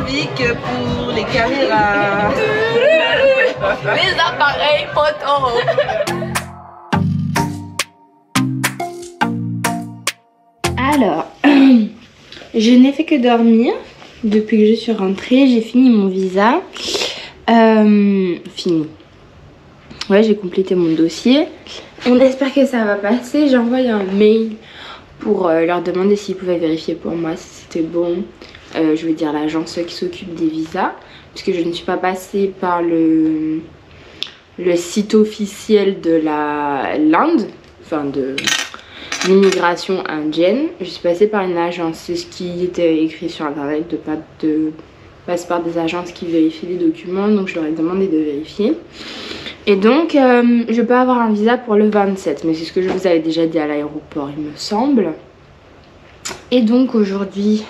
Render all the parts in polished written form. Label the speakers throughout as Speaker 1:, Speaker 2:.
Speaker 1: vie que pour les caméras.
Speaker 2: Les appareils photo.
Speaker 3: Alors, je n'ai fait que dormir depuis que je suis rentrée. J'ai fini mon visa. Fini. Ouais, j'ai complété mon dossier. On espère que ça va passer. J'ai envoyé un mail pour leur demander s'ils pouvaient vérifier pour moi si c'était bon. Je veux dire l'agence qui s'occupe des visas. Puisque je ne suis pas passée par le site officiel de l'Inde. Enfin de l'immigration indienne. Je suis passée par une agence. C'est ce qui était écrit sur internet, de pas de passer par des agences qui vérifient les documents. Donc je leur ai demandé de vérifier. Et donc je peux avoir un visa pour le 27. Mais c'est ce que je vous avais déjà dit à l'aéroport, il me semble. Et donc aujourd'hui,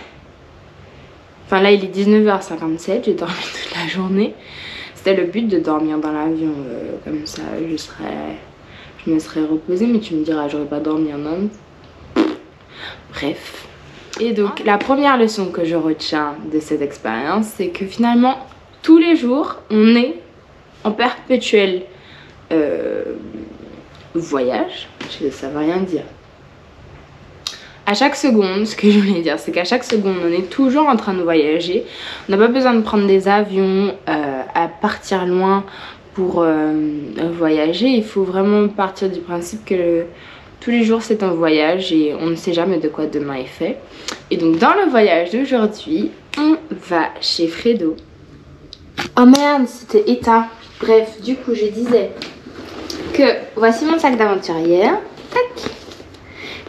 Speaker 3: enfin là il est 19h57, j'ai dormi toute la journée. C'était le but de dormir dans l'avion, comme ça je me serais reposée. Mais tu me diras, j'aurais pas dormi en Inde. Bref. Et donc la première leçon que je retiens de cette expérience, c'est que finalement tous les jours on est en perpétuel voyage. Ça veut rien dire. À chaque seconde, ce que je voulais dire, c'est qu'à chaque seconde, on est toujours en train de voyager. On n'a pas besoin de prendre des avions à partir loin pour voyager. Il faut vraiment partir du principe que tous les jours, c'est un voyage et on ne sait jamais de quoi demain est fait. Et donc, dans le voyage d'aujourd'hui, on va chez Fredo. Oh merde, c'était éteint. Bref, du coup, je disais que voici mon sac d'aventurière. Tac.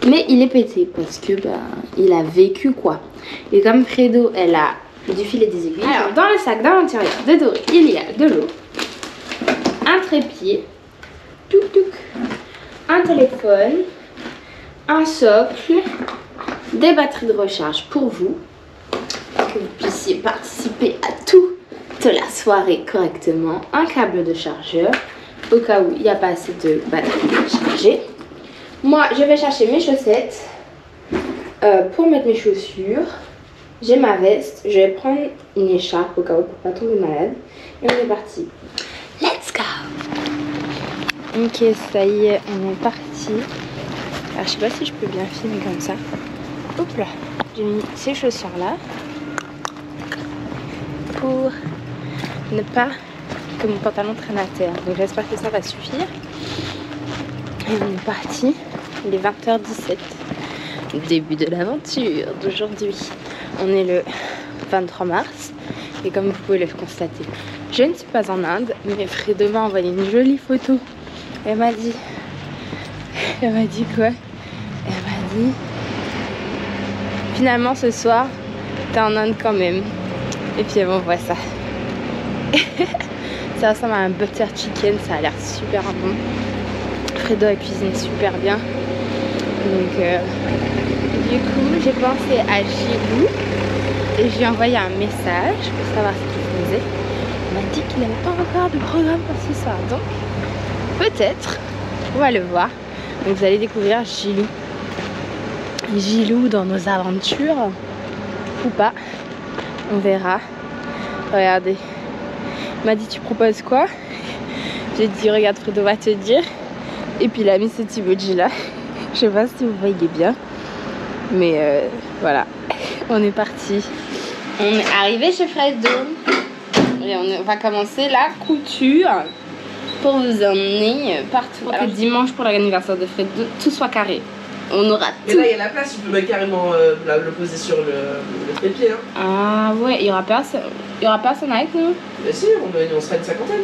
Speaker 3: Mais il est pété parce que il a vécu quoi. Et comme Fredo elle a du fil et des aiguilles. Alors dans le sac d'aventurière de Doré, il y a de l'eau, un trépied, touc touc, un téléphone, un socle, des batteries de recharge pour vous, que vous puissiez participer à toute la soirée correctement, un câble de chargeur au cas où il n'y a pas assez de batterie chargée. Moi, je vais chercher mes chaussettes pour mettre mes chaussures. J'ai ma veste. Je vais prendre une écharpe au cas où pour pas tomber malade. Et on est parti. Let's go! Ok, ça y est, on est parti. Alors, je sais pas si je peux bien filmer comme ça. Hop là. J'ai mis ces chaussures là pour ne pas que mon pantalon traîne à terre. Donc, j'espère que ça va suffire. Et on est parti, il est 20h17, début de l'aventure d'aujourd'hui. On est le 23 mars et comme vous pouvez le constater, je ne suis pas en Inde, mais Fredo m'a envoyé une jolie photo. Elle m'a dit quoi? Elle m'a dit, finalement ce soir, t'es en Inde quand même. Et puis elle m'envoie ça. Ça ressemble à un butter chicken, ça a l'air super bon. Fredo a cuisiné super bien. Donc du coup j'ai pensé à Gilou et je lui ai envoyé un message pour savoir ce qu'il faisait. Il m'a dit qu'il n'avait pas encore de programme pour ce soir. Donc peut-être, on va le voir. Donc vous allez découvrir Gilou dans nos aventures. Ou pas. On verra. Regardez. Il m'a dit tu proposes quoi? J'ai dit regarde Fredo va te dire. Et puis il a mis cet emoji là. Je sais pas si vous voyez bien. Mais voilà. On est parti. On est arrivé chez Fredo. Et on va commencer la couture. Pour vous emmener partout. Alors, dimanche pour l'anniversaire de Fredo, tout soit carré. On aura tout.
Speaker 1: Et là il y a la place, tu peux mettre carrément le poser sur le trépied. Hein.
Speaker 3: Ah ouais, il y aura personne avec nous.
Speaker 1: Mais si, on sera une cinquantaine.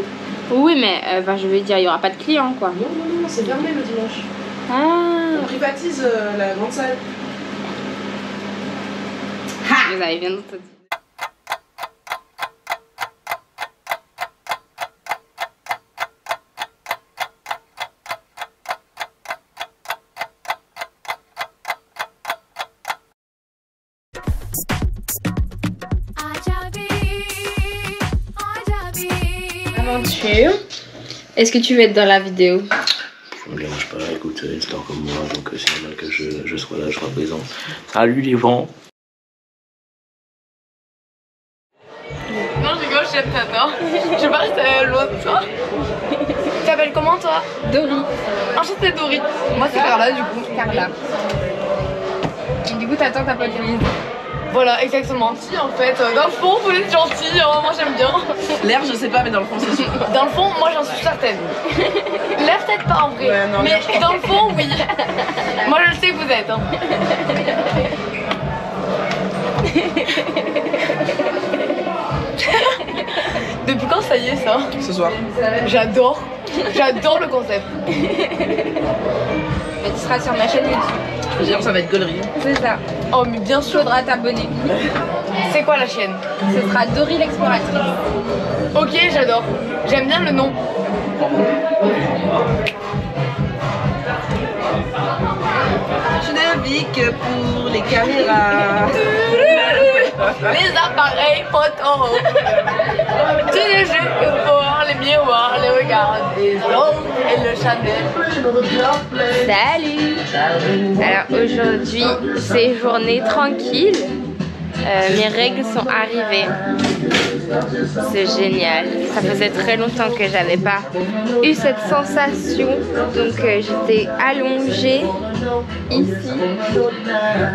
Speaker 3: Oui mais je vais dire, il y aura pas de clients quoi.
Speaker 1: Non, c'est fermé le dimanche.
Speaker 3: Ah.
Speaker 1: On privatise la grande salle.
Speaker 3: Ha. Vous avez bien entendu. Aventure. Est-ce que tu veux être dans la vidéo?
Speaker 4: Ça me dérange pas, écoute, c'est une star comme moi, donc c'est normal que je sois là, je sois présent. Salut les gens!
Speaker 2: chaîne, t'adores. Je pense que l'autre, toi. Tu t'appelles comment, toi?
Speaker 3: Dory.
Speaker 2: Enchantée, Dory. Moi, c'est Carla, du coup.
Speaker 3: Carla. Et du coup, t'attends ta pote Louise.
Speaker 2: Voilà, exactement. Si, en fait, dans le fond, vous êtes gentils, hein, moi j'aime bien.
Speaker 1: L'air, je sais pas, mais dans le fond, c'est sûr.
Speaker 2: Dans le fond, moi j'en suis certaine. L'air, peut-être pas en vrai.
Speaker 1: Ouais, non,
Speaker 2: mais dans le fond, oui. Moi, je le sais que vous êtes. Hein. Depuis quand ça y est, ça?
Speaker 1: Ce soir.
Speaker 2: J'adore. J'adore le concept.
Speaker 3: Mais tu seras sur ma chaîne YouTube.
Speaker 1: Je veux dire, ça va être gaulerie.
Speaker 3: C'est ça.
Speaker 2: Oh, mais bien sûr.
Speaker 3: Faudra t'abonner.
Speaker 2: C'est quoi la chaîne?
Speaker 3: Ce sera Dory l'exploratrice.
Speaker 2: Ok, j'adore. J'aime bien le nom.
Speaker 1: Je navigue pour les caméras.
Speaker 2: Les appareils photo. Tous les jeux pour les miroirs, les regards des hommes et le Chanel.
Speaker 3: Salut. Alors aujourd'hui, c'est journée tranquille. Mes règles sont arrivées. C'est génial. Ça faisait très longtemps que j'avais pas eu cette sensation. Donc j'étais allongée ici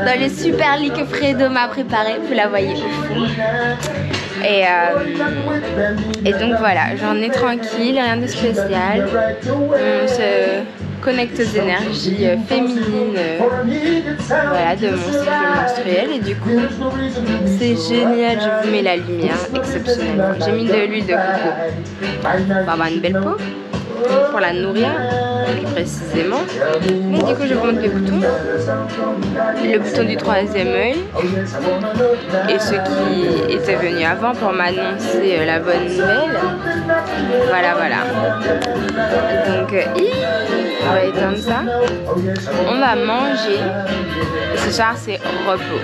Speaker 3: dans le super lit que Fredo m'a préparé. Vous la voyez. Et donc voilà, journée tranquille, rien de spécial. On se connecte aux énergies féminines voilà, de mon cycle menstruel et du coup c'est génial. Je vous mets la lumière exceptionnellement. J'ai mis de l'huile de coco pour avoir une belle peau, pour la nourrir plus précisément. Et du coup je vous montre les boutons, le bouton du troisième œil et ceux qui étaient venus avant pour m'annoncer la bonne nouvelle. Voilà. Donc on va éteindre ça. On va manger. Et ce soir c'est repos.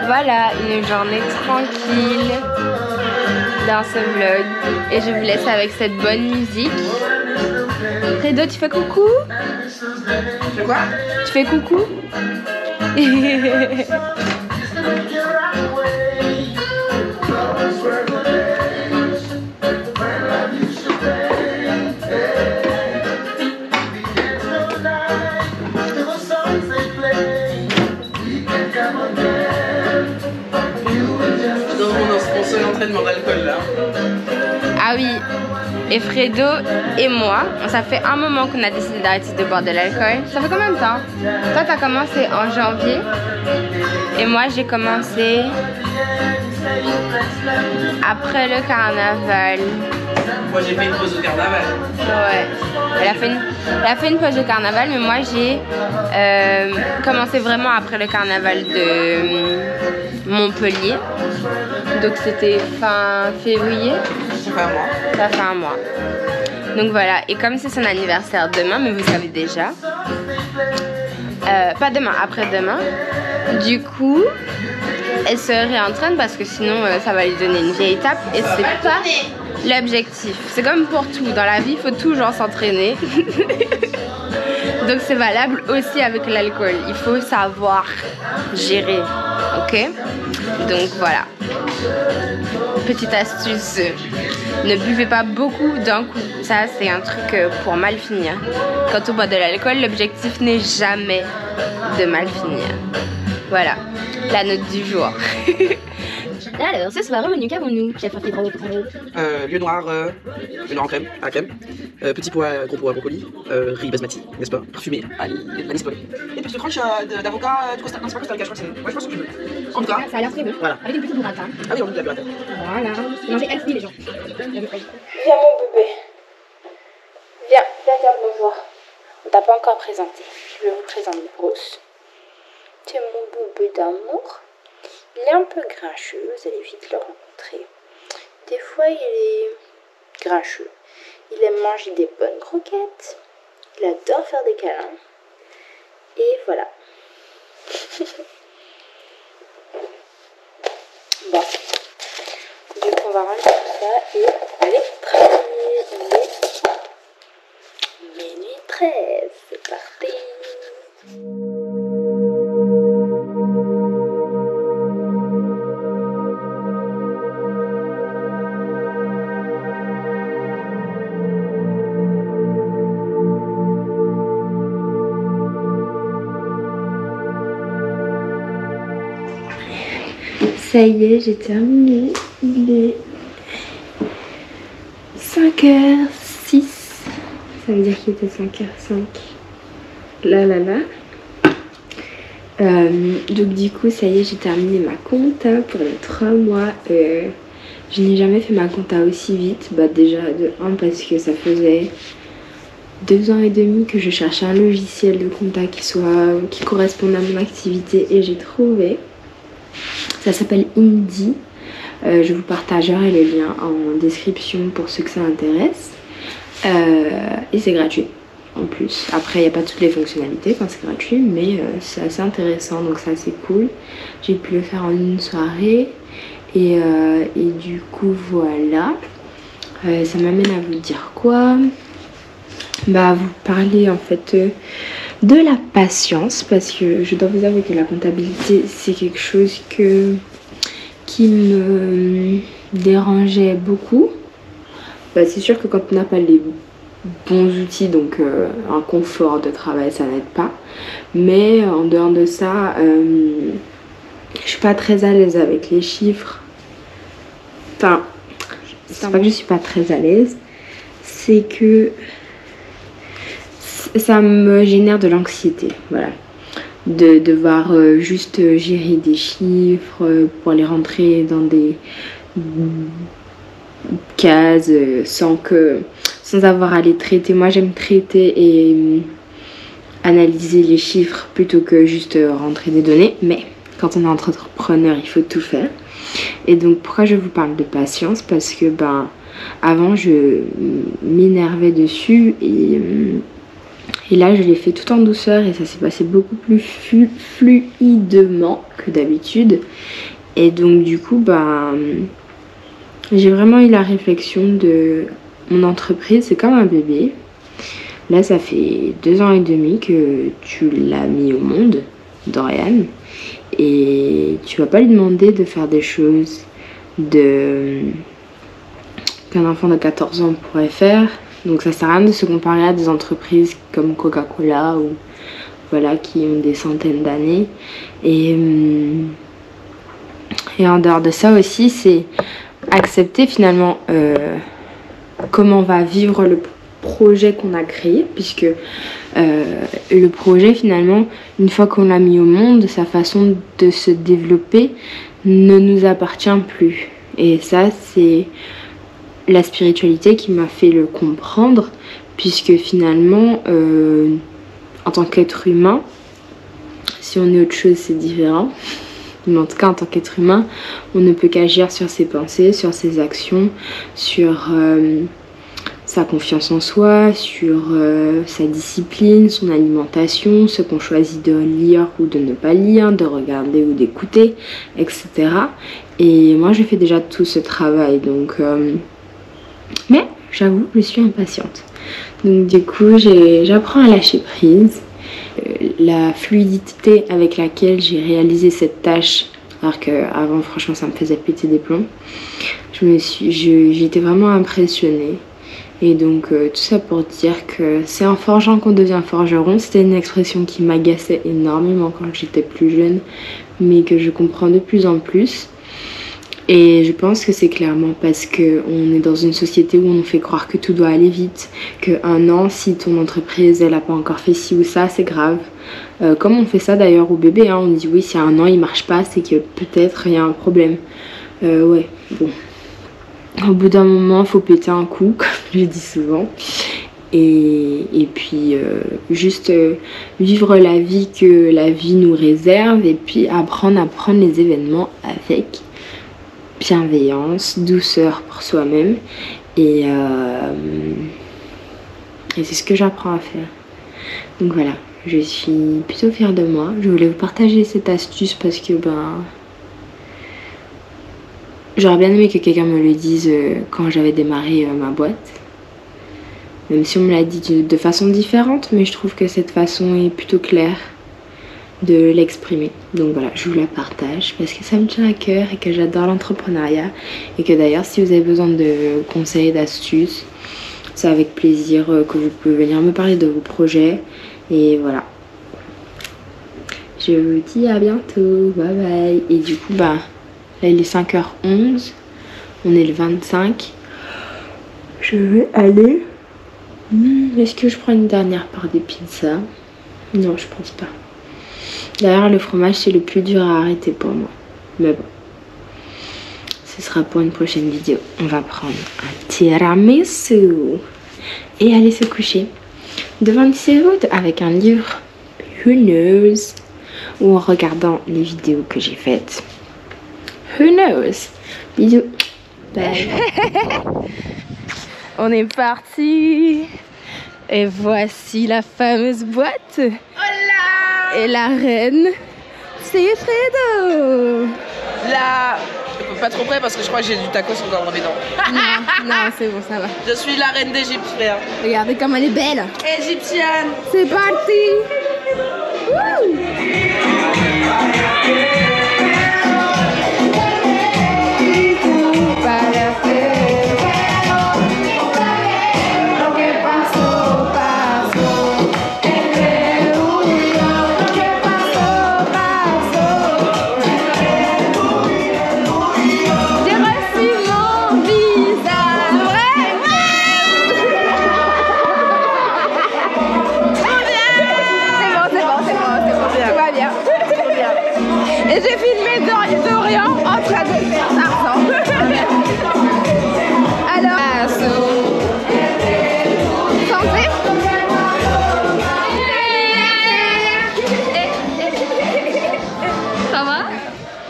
Speaker 3: Voilà, une journée tranquille dans ce vlog. Et je vous laisse avec cette bonne musique. Fredo, tu fais coucou?
Speaker 1: Tu fais quoi?
Speaker 3: Tu fais coucou?
Speaker 1: On se l'entraînement d'alcool là.
Speaker 3: Ah oui, et Fredo et moi, ça fait un moment qu'on a décidé d'arrêter de boire de l'alcool. Ça fait combien de temps? Toi t'as commencé en janvier et moi j'ai commencé après le carnaval.
Speaker 1: Moi j'ai fait une pause au carnaval.
Speaker 3: Ouais, elle a fait une pause au carnaval, mais moi j'ai commencé vraiment après le carnaval de Montpellier. Donc c'était fin février.
Speaker 1: Ça fait un mois.
Speaker 3: Ça fait un mois. Donc voilà, et comme c'est son anniversaire demain, mais vous savez déjà. Pas demain, après-demain. Du coup, elle se réentraîne parce que sinon ça va lui donner une vieille tape. Et c'est pas l'objectif. C'est comme pour tout. Dans la vie, il faut toujours s'entraîner. Donc c'est valable aussi avec l'alcool. Il faut savoir gérer. Ok? Donc voilà. Petite astuce. Ne buvez pas beaucoup d'un coup. Ça, c'est un truc pour mal finir. Quand on boit de l'alcool, l'objectif n'est jamais de mal finir. Voilà. La note du jour. Alors, ce soir, au menu, qu'avons-nous, chef Fredo?
Speaker 1: Lieu noir en crème, à la crème. Petit pois, gros pois, brocoli. Riz basmati, n'est-ce pas? Parfumé, à l'anis poil. Et petite tranche d'avocat, du Costa. Non, c'est pas Costa Rica, je crois que c'est. Ouais, je pense que tu veux. En tout cas.
Speaker 3: Ça a l'air très bon.
Speaker 1: Voilà.
Speaker 3: Avec une petite burrata.
Speaker 1: Ah oui, on dit de la burrata.
Speaker 3: Voilà. Mangez healthy, les gens.
Speaker 2: Viens mon bébé. Viens dire bonjour. On t'a pas encore présenté. Je vais vous présenter Bruce. C'est mon bébé d'amour. Il est un peu grincheux, vous allez vite le rencontrer. Des fois il est grincheux. Il aime manger des bonnes croquettes. Il adore faire des câlins. Et voilà. Bon. Du coup on va ranger tout ça et aller travailler. Il est minuit 13. C'est parti.
Speaker 3: Ça y est, j'ai terminé. Il est 5h06. Ça veut dire qu'il était 5h05. Là. Donc du coup, ça y est, j'ai terminé ma compta pour les 3 mois. Je n'ai jamais fait ma compta aussi vite. Bah déjà de 1 parce que ça faisait 2 ans et demi que je cherchais un logiciel de compta qui corresponde à mon activité et j'ai trouvé. Ça s'appelle Indy. Je vous partagerai le lien en description pour ceux que ça intéresse. Et c'est gratuit en plus. Après, il n'y a pas toutes les fonctionnalités quand c'est gratuit, mais c'est assez intéressant, donc c'est assez cool. J'ai pu le faire en une soirée. Et du coup, voilà. Ça m'amène à vous dire quoi? Bah, vous parler en fait de la patience, parce que je dois vous avouer que la comptabilité, c'est quelque chose qui me dérangeait beaucoup. Bah, c'est sûr que quand on n'a pas les bons outils, donc un confort de travail, ça n'aide pas. Mais en dehors de ça, je suis pas très à l'aise avec les chiffres. Enfin, c'est pas que je suis pas très à l'aise, c'est que ça me génère de l'anxiété, voilà. De devoir juste gérer des chiffres pour les rentrer dans des cases sans avoir à les traiter. Moi j'aime traiter et analyser les chiffres plutôt que juste rentrer des données, mais quand on est entrepreneur il faut tout faire. Et donc pourquoi je vous parle de patience? Parce que avant je m'énervais dessus et là je l'ai fait tout en douceur et ça s'est passé beaucoup plus fluidement que d'habitude. Et donc du coup j'ai vraiment eu la réflexion de mon entreprise, c'est comme un bébé. Là ça fait 2 ans et demi que tu l'as mis au monde, Dorian, et tu vas pas lui demander de faire des choses qu'un enfant de 14 ans pourrait faire. Donc ça sert à rien de se comparer à des entreprises comme Coca-Cola ou voilà, qui ont des centaines d'années. Et en dehors de ça aussi, c'est accepter finalement comment va vivre le projet qu'on a créé, puisque le projet finalement, une fois qu'on l'a mis au monde, sa façon de se développer ne nous appartient plus. Et ça, c'est la spiritualité qui m'a fait le comprendre, puisque finalement en tant qu'être humain, si on est autre chose c'est différent, mais en tout cas en tant qu'être humain on ne peut qu'agir sur ses pensées, sur ses actions, sur sa confiance en soi, sur sa discipline, son alimentation, ce qu'on choisit de lire ou de ne pas lire, de regarder ou d'écouter, etc. Et moi je fais déjà tout ce travail, donc mais j'avoue je suis impatiente. Donc du coup j'apprends à lâcher prise. La fluidité avec laquelle j'ai réalisé cette tâche, alors qu'avant franchement ça me faisait péter des plombs, j'étais vraiment impressionnée. Et donc tout ça pour dire que c'est en forgeant qu'on devient forgeron. C'était une expression qui m'agaçait énormément quand j'étais plus jeune, mais que je comprends de plus en plus. Et je pense que c'est clairement parce qu'on est dans une société où on nous fait croire que tout doit aller vite, qu'un an, si ton entreprise elle n'a pas encore fait ci ou ça, c'est grave. Comme on fait ça d'ailleurs au bébé, hein, on dit oui, si un an il marche pas, c'est que peut-être il y a un problème. Ouais, bon. Au bout d'un moment, il faut péter un coup, comme je dis souvent. Et puis juste vivre la vie que la vie nous réserve, et puis apprendre à prendre les événements avec bienveillance, douceur pour soi-même. Et c'est ce que j'apprends à faire. Donc voilà, je suis plutôt fière de moi. Je voulais vous partager cette astuce parce que j'aurais bien aimé que quelqu'un me le dise quand j'avais démarré ma boîte. Même si on me l'a dit de façon différente, mais je trouve que cette façon est plutôt claire de l'exprimer. Donc voilà, je vous la partage parce que ça me tient à cœur et que j'adore l'entrepreneuriat. Et que d'ailleurs, si vous avez besoin de conseils, d'astuces, c'est avec plaisir que vous pouvez venir me parler de vos projets. Et voilà. Je vous dis à bientôt. Bye bye. Et du coup, Là, il est 5h11. On est le 25. Je vais aller... Est-ce que je prends une dernière part des pizzas? Non, je pense pas. D'ailleurs, le fromage, c'est le plus dur à arrêter pour moi. Mais bon. Ce sera pour une prochaine vidéo. On va prendre un tiramisu. Et aller se coucher. Devant une série avec un livre. Who knows? Ou en regardant les vidéos que j'ai faites. Who knows? Bisous. Bye. On est parti. Et voici la fameuse boîte. Hola. Et la reine, c'est Fredo.
Speaker 1: Là, pas trop près parce que je crois que j'ai du tacos encore dans mes dents.
Speaker 3: Non, c'est bon, ça va.
Speaker 1: Je suis la reine d'Égypte, frère.
Speaker 3: Regardez comme elle est belle.
Speaker 1: Égyptienne.
Speaker 3: C'est parti. Wouh. Et j'ai filmé Dorian en train de faire Tarzan. Alors, santé. Ça va?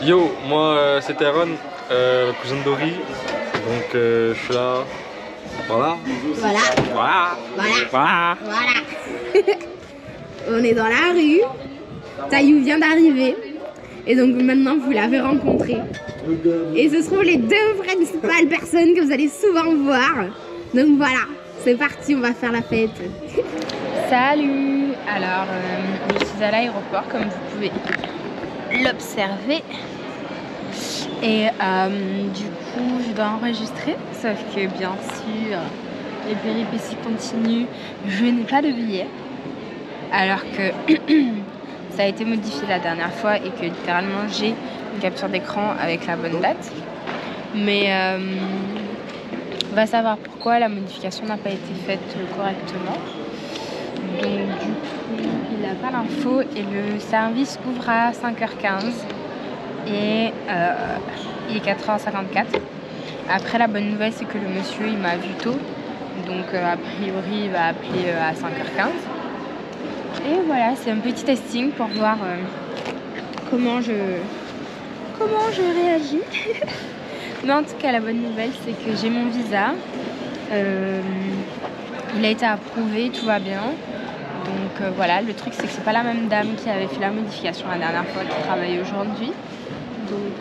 Speaker 5: Yo, moi c'est Aaron, le cousin de Dory. Donc je suis là. Voilà.
Speaker 3: Voilà.
Speaker 5: Voilà.
Speaker 3: Voilà.
Speaker 5: Voilà.
Speaker 3: Voilà. On est dans la rue. Taïou vient d'arriver. Et donc maintenant vous l'avez rencontré. Et ce seront les deux principales personnes que vous allez souvent voir. Donc voilà, c'est parti, on va faire la fête. Salut. Alors je suis à l'aéroport comme vous pouvez l'observer. Et du coup je dois enregistrer. Sauf que bien sûr les péripéties continuent. Je n'ai pas de billet. Alors que ça a été modifié la dernière fois et que littéralement j'ai une capture d'écran avec la bonne date. Mais on va savoir pourquoi la modification n'a pas été faite correctement. Donc du coup il n'a pas l'info et le service ouvre à 5h15 et il est 4h54. Après la bonne nouvelle c'est que le monsieur il m'a vu tôt. Donc a priori il va appeler à 5h15. Et voilà, c'est un petit testing pour voir comment je réagis. Mais en tout cas, la bonne nouvelle, c'est que j'ai mon visa. Il a été approuvé, tout va bien. Donc voilà, le truc, c'est que c'est pas la même dame qui avait fait la modification la dernière fois qui travaille aujourd'hui. Donc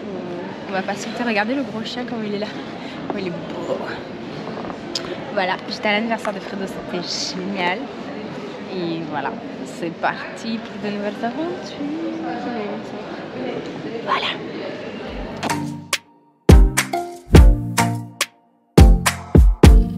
Speaker 3: on va patienter. Regardez le gros chien, comme il est là. Oh, il est beau. Voilà, j'étais à l'anniversaire de Fredo, c'était génial. Et voilà, c'est parti pour de nouvelles aventures. Voilà.